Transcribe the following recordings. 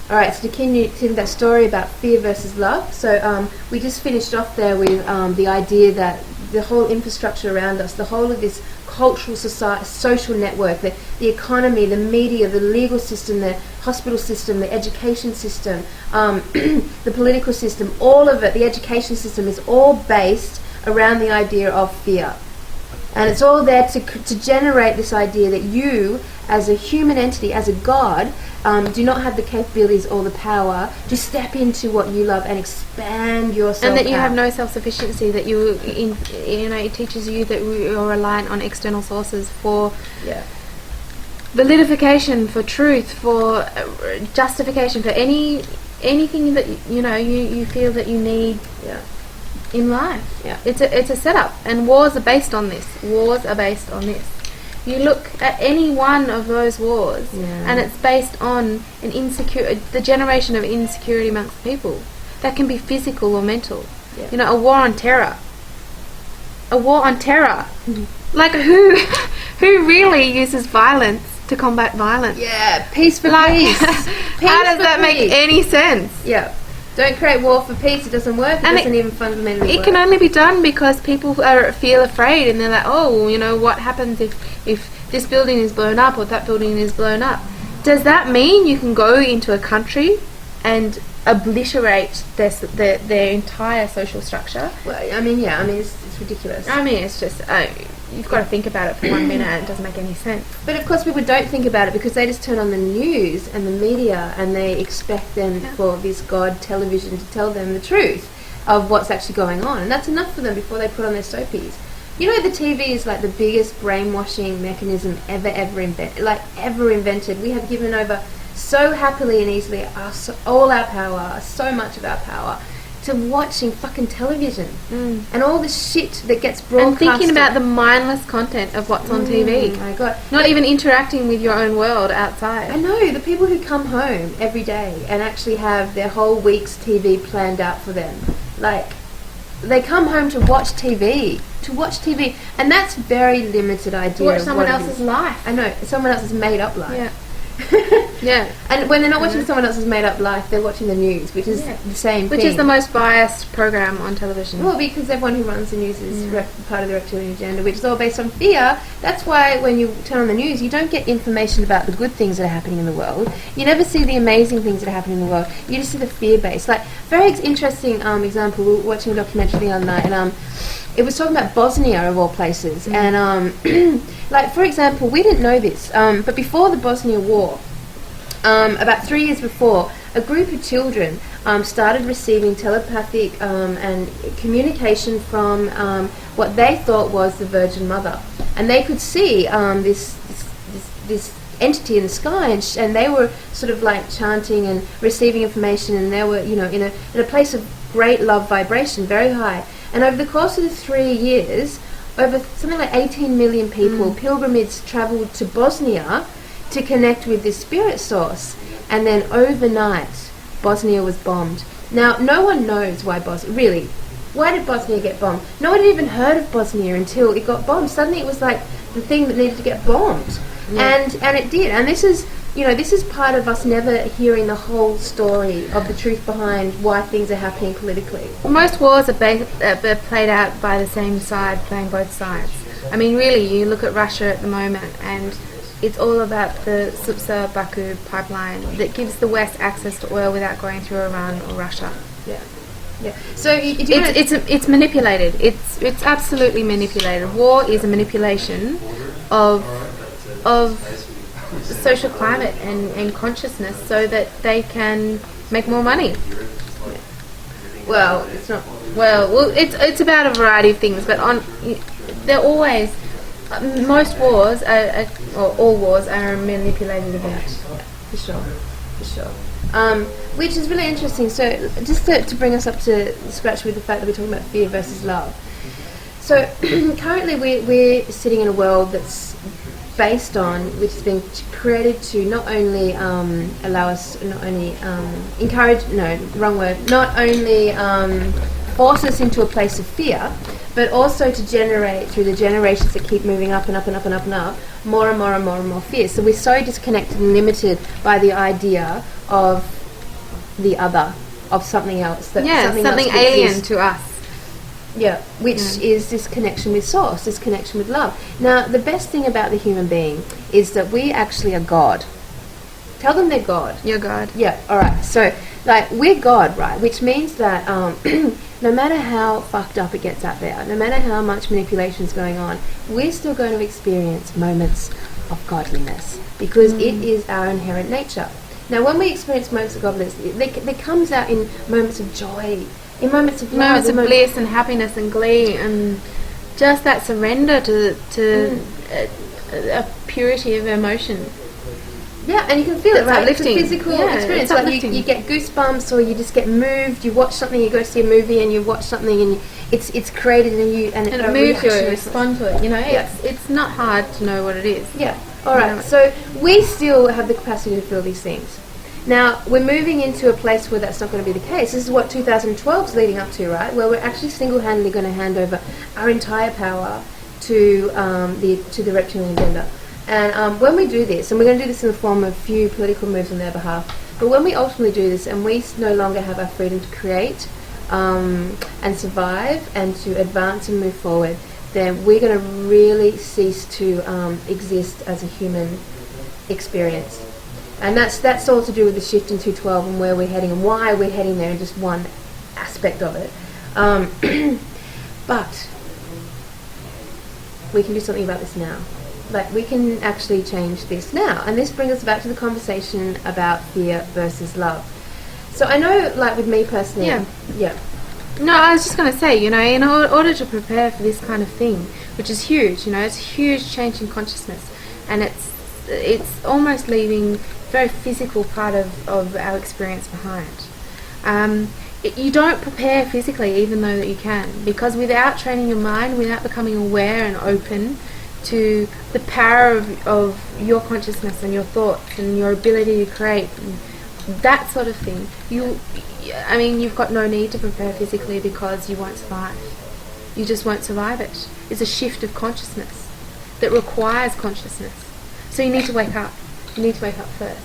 All right, so to continue that story about fear versus love. So we just finished off there with the idea that the whole infrastructure around us, the whole of this cultural society, social network, the economy, the media, the legal system, the hospital system, the education system, the political system, all of it, the education system is all based around the idea of fear. And it's all there to generate this idea that you, as a human entity, as a god, do not have the capabilities or the power to step into what you love and expand yourself. And that you have no self-sufficiency, that it teaches you that you're reliant on external sources for validification, for truth, for justification, for anything that you feel that you need. In life. It's a setup, and wars are based on this. You look at any one of those wars, and it's based on the generation of insecurity amongst people. That can be physical or mental. A war on terror. Like who really uses violence to combat violence? Peace for peace. How does that make any sense? Don't create war for peace. It doesn't work. It doesn't even fundamentally work. It can only be done because people feel afraid, and they're like, what happens if this building is blown up or that building is blown up? Does that mean you can go into a country and obliterate their entire social structure? Well, it's ridiculous. It's just you've got to think about it for 1 minute, and it doesn't make any sense. But of course people don't think about it because they just turn on the news and the media, and they expect them for this god television to tell them the truth of what's actually going on, and that's enough for them before they put on their soapies. The TV is like the biggest brainwashing mechanism ever invented. We have given over so happily and easily all our power, so much of our power, to watching fucking television and all this shit that gets broadcast. And thinking about the mindless content of what's on TV. Oh my God. Not even interacting with your own world outside. I know, the people who come home every day and actually have their whole week's TV planned out for them. Like, they come home to watch TV. And that's very limited idea. To watch someone else's life. I know, someone else's made up life. And when they're not watching someone else's made up life, they're watching the news, which is the same thing. Which is the most biased program on television. Well, because everyone who runs the news is part of the reptilian agenda, which is all based on fear. That's why when you turn on the news, you don't get information about the good things that are happening in the world. You never see the amazing things that are happening in the world. You just see the fear-based. Like, very interesting example, we were watching a documentary the other night, and it was talking about Bosnia, of all places. And, like, for example, we didn't know this, but before the Bosnia War, about 3 years before, a group of children started receiving telepathic and communication from what they thought was the Virgin Mother. And they could see this entity in the sky, and they were sort of like chanting and receiving information, and they were, in a place of great love vibration, very high. And over the course of the 3 years, over something like 18 million people, pilgrimages travelled to Bosnia to connect with this spirit source. And then overnight, Bosnia was bombed. Now, no one knows why why did Bosnia get bombed? No one had even heard of Bosnia until it got bombed. Suddenly it was like the thing that needed to get bombed. And it did. And this is part of us never hearing the whole story of the truth behind why things are happening politically. Most wars are played out by the same side, playing both sides. I mean, really, you look at Russia at the moment, and it's all about the Supsa Baku pipeline that gives the West access to oil without going through Iran or Russia. So it's manipulated. It's absolutely manipulated. War is a manipulation of social climate and consciousness so that they can make more money. Well, it's not. Well, it's about a variety of things, but they're always. Most wars, or all wars, are a manipulated event. For sure. Which is really interesting. So, just to bring us up to scratch with the fact that we're talking about fear versus love. So, currently we're sitting in a world that's based on, which has been created to not only allow us, not only encourage, no, wrong word, not only force us into a place of fear, but also to generate, through the generations that keep moving up and up and up and up and up, more and more and more and more fear. So we're so disconnected and limited by the idea of the other, of something else. That something else could alien exist. to us. Yeah, which is this connection with source, this connection with love. Now, the best thing about the human being is that we actually are God. Tell them they're God. You're God. Yeah, all right. So, like, we're God, right? Which means that no matter how fucked up it gets out there, no matter how much manipulation is going on, we're still going to experience moments of godliness because it is our inherent nature. Now, when we experience moments of godliness, they comes out in moments of joy, in moments of love, Moments of bliss and happiness and glee and just that surrender to a purity of emotion. Yeah, and you can feel it, It's right? uplifting. It's a physical Yeah, experience. it's Like uplifting. you get goosebumps, or you just get moved. You watch something, you go to see a movie, and you watch something, and it's created in you, and And a it moves you, reaction. respond to it. You know, Yeah. it's not hard to know what it is. Yeah. All right. Yeah. So we still have the capacity to feel these things. Now we're moving into a place where that's not going to be the case. This is what 2012 is leading up to, right? Where we're actually single-handedly going to hand over our entire power to the reptilian agenda. And when we do this, and we're going to do this in the form of a few political moves on their behalf, but when we ultimately do this and we no longer have our freedom to create and survive and to advance and move forward, then we're going to really cease to exist as a human experience. And that's all to do with the shift in 212 and where we're heading and why we're heading there in just one aspect of it. But we can do something about this now. Like, we can actually change this now. And this brings us back to the conversation about fear versus love. So I know, like, with me personally... Yeah. No, I was just going to say, you know, in order to prepare for this kind of thing, which is huge, you know, it's a huge change in consciousness. And it's almost leaving a very physical part of our experience behind. You don't prepare physically, even though that you can, because without training your mind, without becoming aware and open to the power of your consciousness and your thoughts and your ability to create, that sort of thing, you've got no need to prepare physically because you won't survive. You just won't survive it. It's a shift of consciousness that requires consciousness. So you need to wake up. You need to wake up first.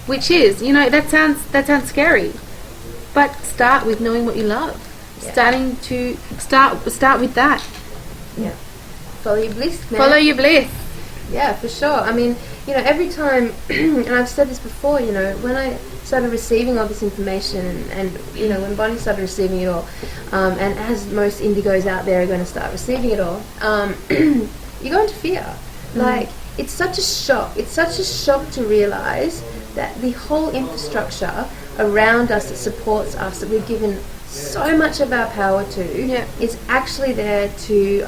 Which is, you know, that sounds scary. But start with knowing what you love. Yeah. Start with that. Yeah. Follow your bliss, man. Follow your bliss. Yeah, for sure. I mean, you know, every time, and I've said this before, you know, when I started receiving all this information and you know, when Bonnie started receiving it all, and as most indigos out there are going to start receiving it all, you go into fear. Like, it's such a shock. It's such a shock to realise that the whole infrastructure around us that supports us, that we've given so much of our power to, is actually there to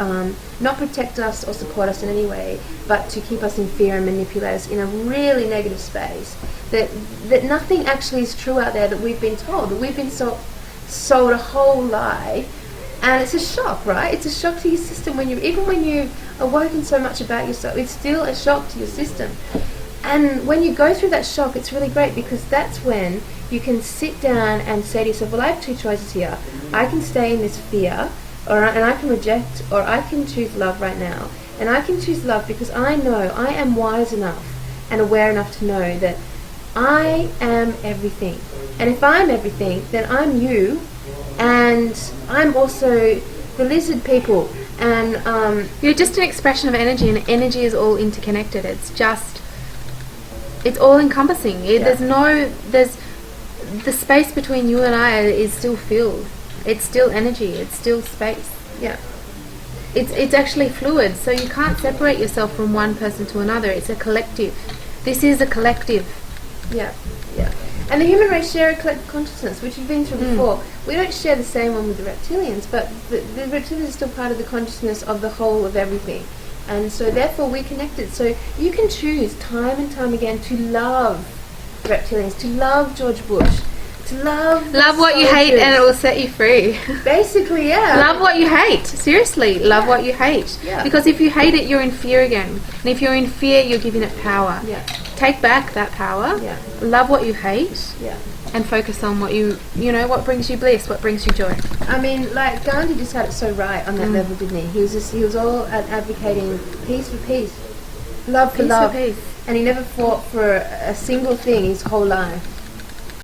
not protect us or support us in any way, but to keep us in fear and manipulate us in a really negative space. That nothing actually is true out there that we've been told, that we've been sold a whole lie. And it's a shock, right? It's a shock to your system when you've awoken so much about yourself. It's still a shock to your system. And when you go through that shock, it's really great because that's when you can sit down and say to yourself, well, I have two choices here. I can stay in this fear, and I can reject, or I can choose love right now. And I can choose love because I know I am wise enough and aware enough to know that I am everything. And if I'm everything, then I'm you, and I'm also the lizard people. And you're just an expression of energy, and energy is all interconnected. It's all encompassing. There's the space between you and I is still filled. It's still energy. It's still space. Yeah. It's actually fluid, so you can't separate yourself from one person to another. It's a collective. This is a collective. Yeah. And the human race share a collective consciousness, which we've been through before. We don't share the same one with the reptilians, but the reptilians are still part of the consciousness of the whole of everything. And so therefore we're connected. So you can choose time and time again to love reptilians, to love George Bush, to love what you hate, and it will set you free. Basically, yeah. Love what you hate. Seriously, love what you hate. Yeah. Because if you hate it, you're in fear again. And if you're in fear, you're giving it power. Yeah. Take back that power. Yeah. Love what you hate. Yeah. And focus on what what brings you bliss, what brings you joy. I mean, like, Gandhi just had it so right on that level, didn't he? He was all advocating peace for peace, love for Peace love, for peace. and he never fought for a single thing his whole life.